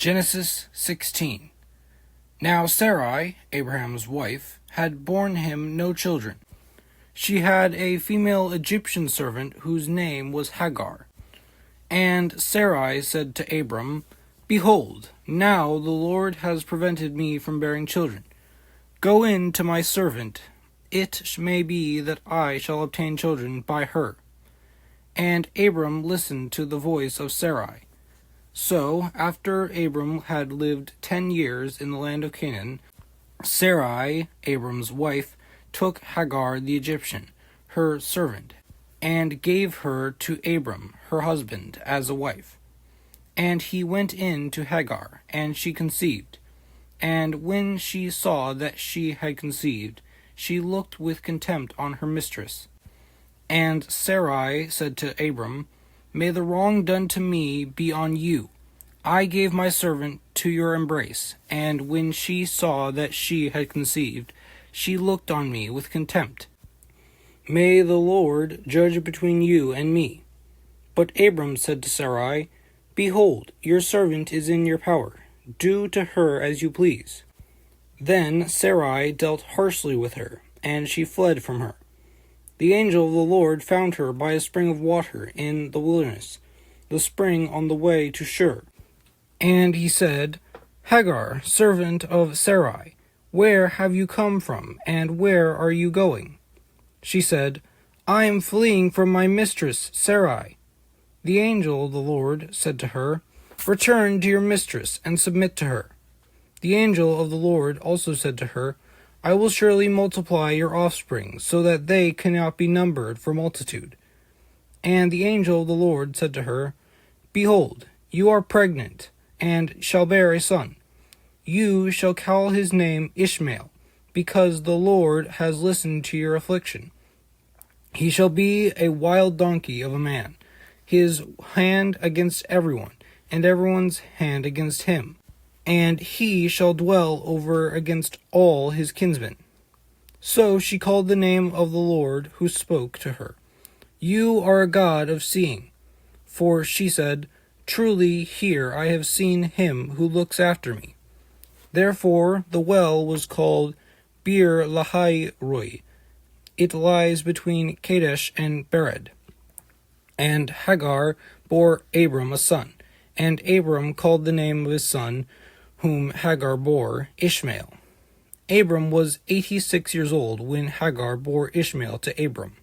Genesis 16. Now Sarai, Abraham's wife, had borne him no children. She had a female Egyptian servant whose name was Hagar. And Sarai said to Abram, Behold, now the Lord has prevented me from bearing children. Go in to my servant. It may be that I shall obtain children by her. And Abram listened to the voice of Sarai. So, after Abram had lived 10 years in the land of Canaan, Sarai, Abram's wife, took Hagar the Egyptian, her servant, and gave her to Abram, her husband, as a wife. And he went in to Hagar, and she conceived. And when she saw that she had conceived, she looked with contempt on her mistress. And Sarai said to Abram, May the wrong done to me be on you. I gave my servant to your embrace, and when she saw that she had conceived, she looked on me with contempt. May the Lord judge between you and me. But Abram said to Sarai, Behold, your servant is in your power. Do to her as you please. Then Sarai dealt harshly with her, and she fled from her. The angel of the Lord found her by a spring of water in the wilderness, the spring on the way to Shur. And he said, Hagar, servant of Sarai, where have you come from, and where are you going? She said, I am fleeing from my mistress Sarai. The angel of the Lord said to her, Return to your mistress, and submit to her. The angel of the Lord also said to her, I will surely multiply your offspring, so that they cannot be numbered for multitude. And the angel of the Lord said to her, Behold, you are pregnant, and shall bear a son. You shall call his name Ishmael, because the Lord has listened to your affliction. He shall be a wild donkey of a man, his hand against everyone, and everyone's hand against him. And he shall dwell over against all his kinsmen. So she called the name of the Lord who spoke to her. You are a God of seeing. For she said, Truly here I have seen him who looks after me. Therefore the well was called Bir Lahai Roi. It lies between Kadesh and Bered. And Hagar bore Abram a son, and Abram called the name of his son, whom Hagar bore, Ishmael. Abram was 86 years old when Hagar bore Ishmael to Abram.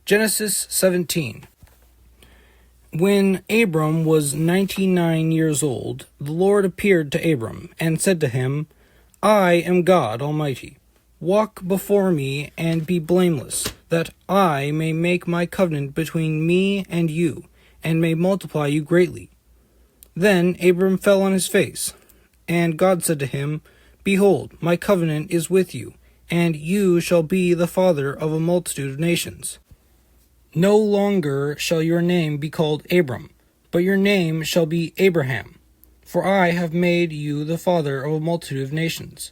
Genesis 17. When Abram was 99 years old, the Lord appeared to Abram, and said to him, I am God Almighty. Walk before me and be blameless, that I may make my covenant between me and you, and may multiply you greatly. Then Abram fell on his face, and God said to him, Behold, my covenant is with you, and you shall be the father of a multitude of nations. No longer shall your name be called Abram, but your name shall be Abraham, for I have made you the father of a multitude of nations.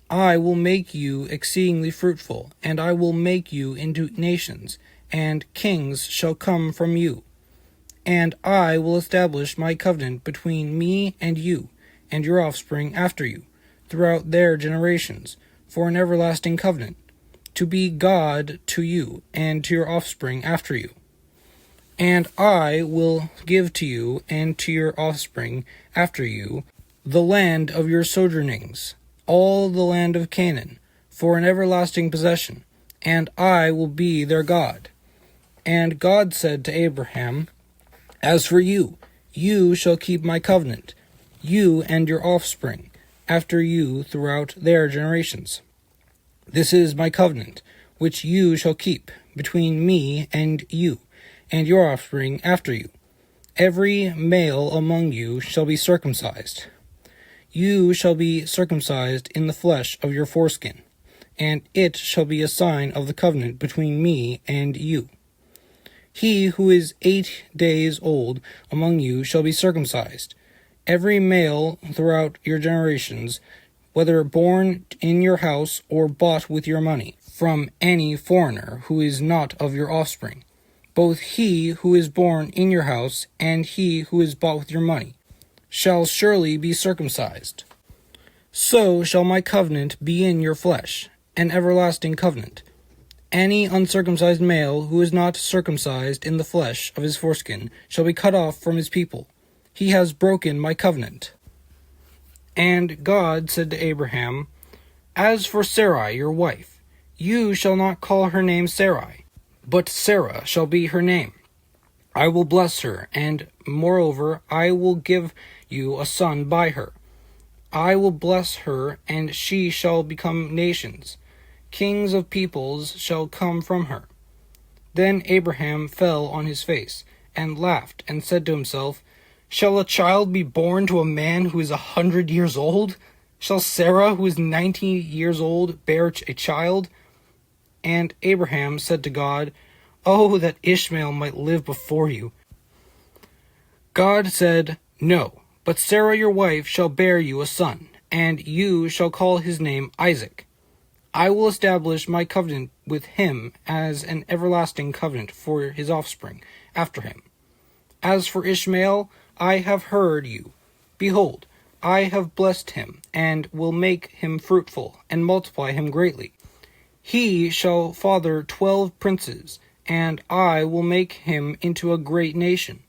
I will make you exceedingly fruitful, and I will make you into nations, and kings shall come from you. And I will establish my covenant between me and you, and your offspring after you, throughout their generations, for an everlasting covenant, to be God to you, and to your offspring after you. And I will give to you, and to your offspring after you, the land of your sojournings, all the land of Canaan, for an everlasting possession, and I will be their God. And God said to Abraham, As for you, you shall keep my covenant, you and your offspring, after you throughout their generations. This is my covenant, which you shall keep, between me and you, and your offspring after you. Every male among you shall be circumcised. You shall be circumcised in the flesh of your foreskin, and it shall be a sign of the covenant between me and you. He who is 8 days old among you shall be circumcised. Every male throughout your generations, whether born in your house or bought with your money, from any foreigner who is not of your offspring, both he who is born in your house and he who is bought with your money, shall surely be circumcised. So shall my covenant be in your flesh, an everlasting covenant. Any uncircumcised male who is not circumcised in the flesh of his foreskin shall be cut off from his people. He has broken my covenant. And God said to Abraham, As for Sarai your wife, you shall not call her name Sarai, but Sarah shall be her name. I will bless her, and moreover I will give you a son by her. I will bless her, and she shall become nations. Kings of peoples shall come from her. Then Abraham fell on his face, and laughed, and said to himself, Shall a child be born to a man who is 100 years old? Shall Sarah, who is 90 years old, bear a child? And Abraham said to God, Oh, that Ishmael might live before you. God said, No, but Sarah your wife shall bear you a son, and you shall call his name Isaac. I will establish my covenant with him as an everlasting covenant for his offspring after him. As for Ishmael, I have heard you. Behold, I have blessed him, and will make him fruitful, and multiply him greatly. He shall father 12 princes, and I will make him into a great nation.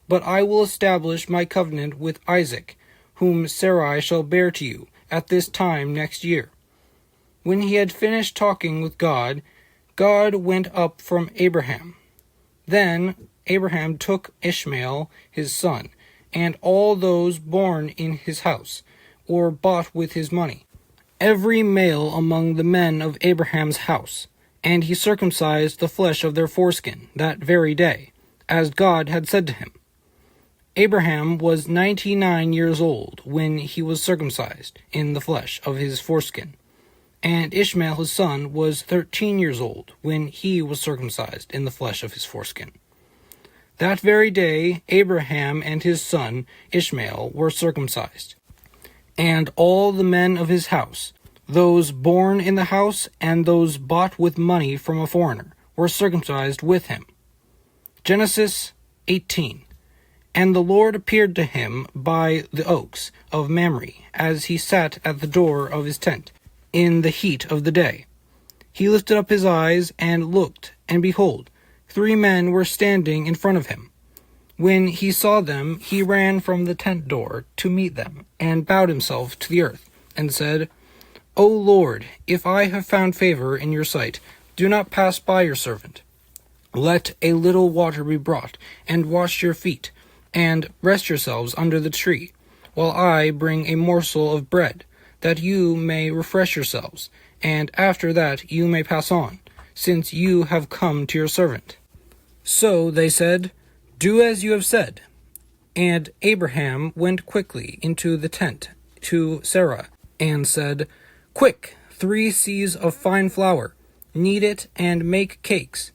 But I will establish my covenant with Isaac, whom Sarai shall bear to you at this time next year. When he had finished talking with God, God went up from Abraham. Then Abraham took Ishmael his son, and all those born in his house, or bought with his money, every male among the men of Abraham's house, and he circumcised the flesh of their foreskin that very day, as God had said to him. Abraham was 99 years old when he was circumcised in the flesh of his foreskin, and Ishmael his son was 13 years old when he was circumcised in the flesh of his foreskin. That very day Abraham and his son Ishmael were circumcised, and all the men of his house, those born in the house and those bought with money from a foreigner, were circumcised with him. Genesis 18. And the Lord appeared to him by the oaks of Mamre, as he sat at the door of his tent, in the heat of the day. He lifted up his eyes and looked, and behold, 3 men were standing in front of him. When he saw them, he ran from the tent door to meet them, and bowed himself to the earth, and said, O Lord, if I have found favor in your sight, do not pass by your servant. Let a little water be brought, and wash your feet, and rest yourselves under the tree, while I bring a morsel of bread, that you may refresh yourselves, and after that you may pass on, since you have come to your servant. So they said, Do as you have said. And Abraham went quickly into the tent to Sarah, and said, Quick, 3 seahs of fine flour, knead it, and make cakes.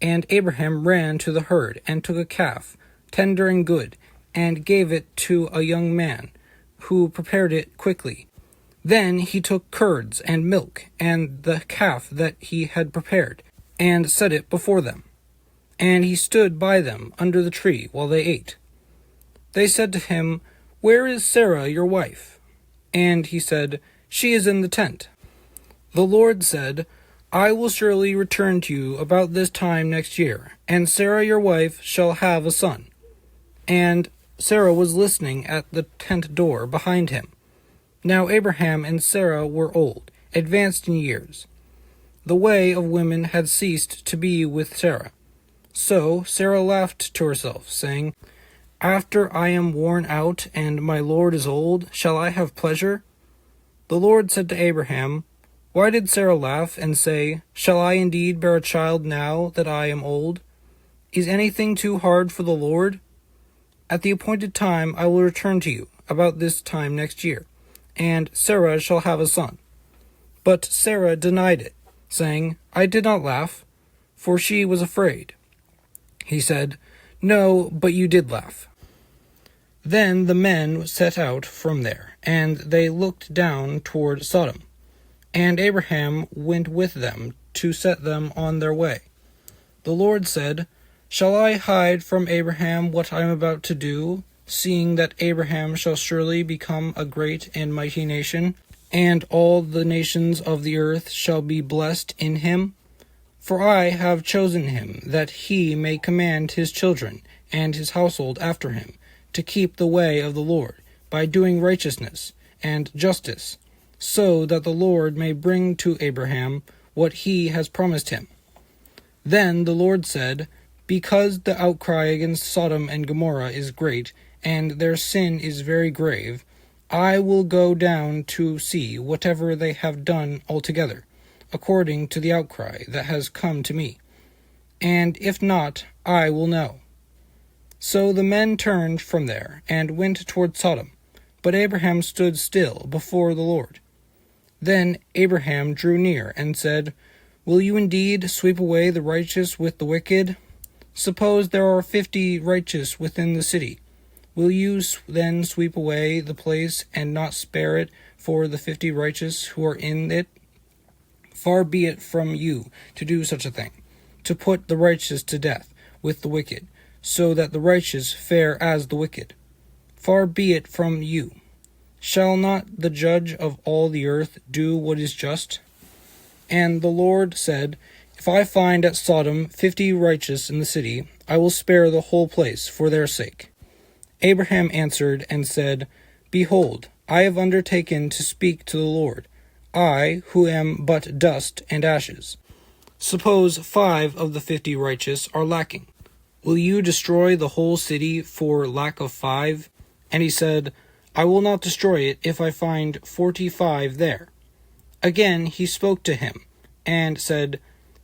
And Abraham ran to the herd, and took a calf, tender and good, and gave it to a young man, who prepared it quickly. Then he took curds and milk, and the calf that he had prepared, and set it before them. And he stood by them under the tree while they ate. They said to him, Where is Sarah your wife? And he said, She is in the tent. The Lord said, I will surely return to you about this time next year, and Sarah your wife shall have a son. And Sarah was listening at the tent door behind him. Now Abraham and Sarah were old, advanced in years. The way of women had ceased to be with Sarah. So Sarah laughed to herself, saying, After I am worn out, and my Lord is old, shall I have pleasure? The Lord said to Abraham, Why did Sarah laugh, and say, Shall I indeed bear a child now that I am old? Is anything too hard for the Lord? At the appointed time I will return to you, about this time next year, and Sarah shall have a son. But Sarah denied it, saying, I did not laugh, for she was afraid. He said, No, but you did laugh. Then the men set out from there, and they looked down toward Sodom. And Abraham went with them to set them on their way. The Lord said, Shall I hide from Abraham what I am about to do? seeing that Abraham shall surely become a great and mighty nation, and all the nations of the earth shall be blessed in him? For I have chosen him, that he may command his children and his household after him, to keep the way of the Lord, by doing righteousness and justice, so that the Lord may bring to Abraham what he has promised him. Then the Lord said, Because the outcry against Sodom and Gomorrah is great, and their sin is very grave, I will go down to see whatever they have done altogether, according to the outcry that has come to me. And if not, I will know. So the men turned from there, and went toward Sodom. But Abraham stood still before the Lord. Then Abraham drew near, and said, Will you indeed sweep away the righteous with the wicked? Suppose there are 50 righteous within the city. Will you then sweep away the place, and not spare it for the 50 righteous who are in it? Far be it from you to do such a thing, to put the righteous to death with the wicked, so that the righteous fare as the wicked. Far be it from you. Shall not the judge of all the earth do what is just? And the Lord said, If I find at Sodom 50 righteous in the city, I will spare the whole place for their sake. Abraham answered and said, Behold, I have undertaken to speak to the Lord, I, who am but dust and ashes. Suppose 5 of the 50 righteous are lacking. Will you destroy the whole city for lack of 5? And he said, I will not destroy it if I find 45 there. Again he spoke to him, and said,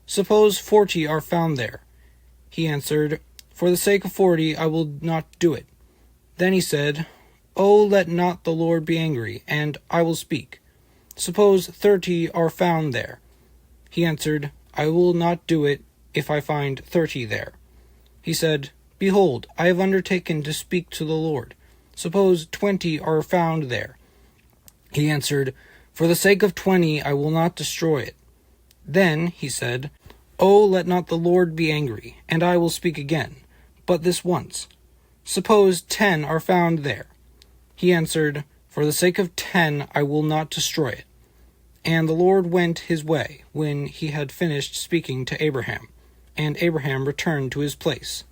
Suppose 40 are found there. He answered, For the sake of 40 I will not do it. Then he said, Oh, let not the Lord be angry, and I will speak. Suppose 30 are found there. He answered, I will not do it if I find 30 there. He said, Behold, I have undertaken to speak to the Lord. Suppose 20 are found there. He answered, For the sake of 20 I will not destroy it. Then he said, Oh, let not the Lord be angry, and I will speak again, but this once. Suppose 10 are found there. He answered, For the sake of 10 I will not destroy it. And the Lord went his way when he had finished speaking to Abraham, and Abraham returned to his place.